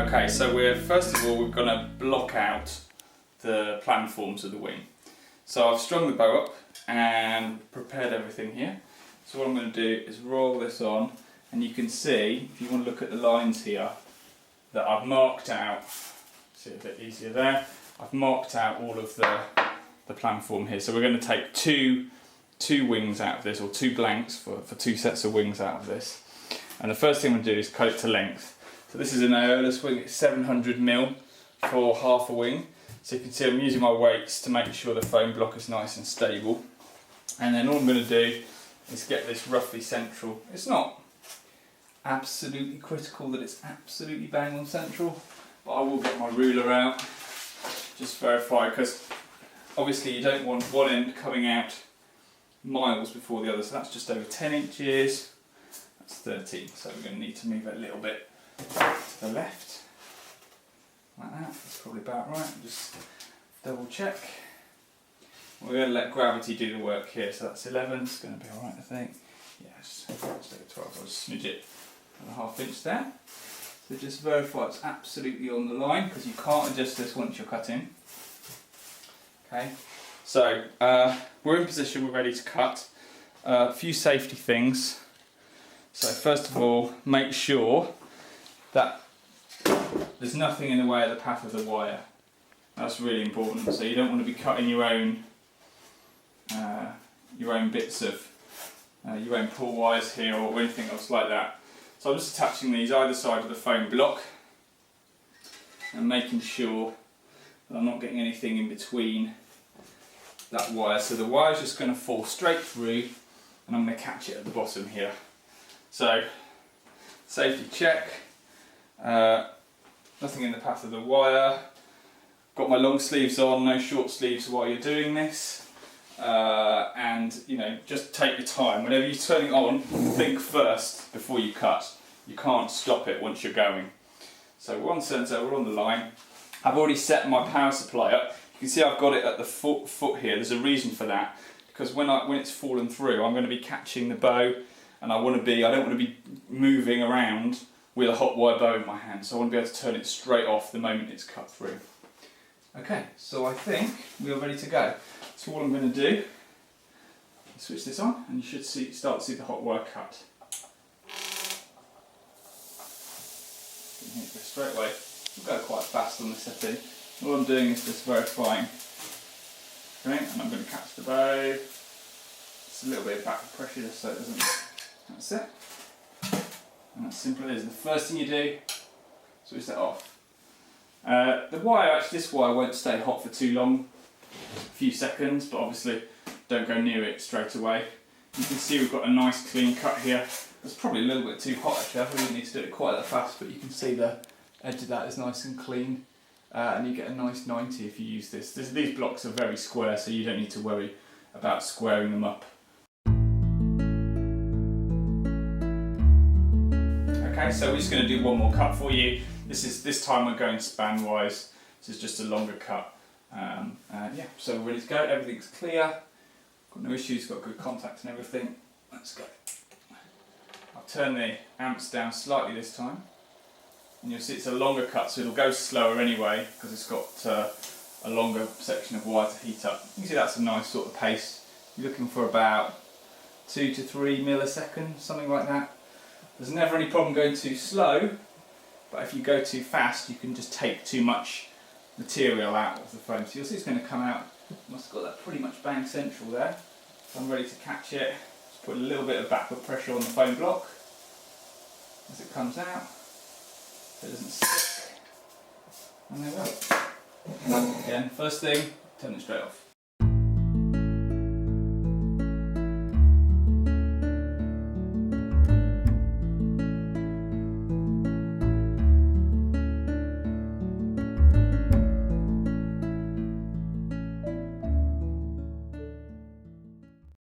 Okay, so first of all we're going to block out the planforms of the wing. So I've strung the bow up and prepared everything here. So what I'm going to do is roll this on, and you can see, if you want to look at the lines here, that I've marked out, see it a bit easier there, I've marked out all of the planform here. So we're going to take two wings out of this, or two blanks for two sets of wings out of this. And the first thing I'm going to do is cut it to length. So this is an Aeolus wing, it's 700mm for half a wing. So you can see I'm using my weights to make sure the foam block is nice and stable. And then all I'm going to do is get this roughly central. It's not absolutely critical that it's absolutely bang on central, but I will get my ruler out, just verify, because obviously you don't want one end coming out miles before the other. So that's just over 10 inches, that's 13, so we're going to need to move it a little bit to the left, like that. That's probably about right. Just double check. We're going to let gravity do the work here, so that's 11, it's going to be alright I think. Yeah, just take a 12, I'll just smidge it a half inch there. So just verify it's absolutely on the line, because you can't adjust this once you're cutting. Okay, so we're in position, we're ready to cut. A few safety things. So first of all, make sure that there's nothing in the way of the path of the wire. That's really important. So you don't want to be cutting your own bits of your own pull wires here or anything else like that. So I'm just attaching these either side of the foam block and making sure that I'm not getting anything in between that wire. So the wire's just going to fall straight through, and I'm going to catch it at the bottom here. So safety check. Nothing in the path of the wire. Got my long sleeves on, no short sleeves while you're doing this. And you know, just take your time. Whenever you turn it on, think first before you cut. You can't stop it once you're going. So we're on centre, we're on the line. I've already set my power supply up. You can see I've got it at the foot here. There's a reason for that, because when it's fallen through, I'm going to be catching the bow, and I don't want to be moving around with a hot wire bow in my hand, so I want to be able to turn it straight off the moment it's cut through. Okay, so I think we are ready to go. So what I'm going to do is switch this on, and you should start to see the hot wire cut. Straight away. We'll go quite fast on this setting. All I'm doing is just verifying. Okay, and I'm going to catch the bow. It's a little bit of backward pressure just so it doesn't. That's it. And that's simple as the first thing you do, switch that off. The wire, this wire won't stay hot for too long, a few seconds, but obviously don't go near it straight away. You can see we've got a nice clean cut here. It's probably a little bit too hot actually, I really need to do it quite that fast, but you can see the edge of that is nice and clean, and you get a nice 90 if you use this. These blocks are very square, so you don't need to worry about squaring them up. Okay, so we're just going to do one more cut for you. This time we're going span wise. This is just a longer cut. Yeah, so we're ready to go. Everything's clear. Got no issues. Got good contact and everything. Let's go. I'll turn the amps down slightly this time, and you'll see it's a longer cut, so it'll go slower anyway because it's got a longer section of wire to heat up. You can see that's a nice sort of pace. You're looking for about 2 to 3 milliseconds, something like that. There's never any problem going too slow, but if you go too fast you can just take too much material out of the foam. So you'll see it's going to come out, must have got that pretty much bang central there. So I'm ready to catch it. Just put a little bit of backward pressure on the foam block as it comes out, so it doesn't stick. And there we go. Again, first thing, turn it straight off.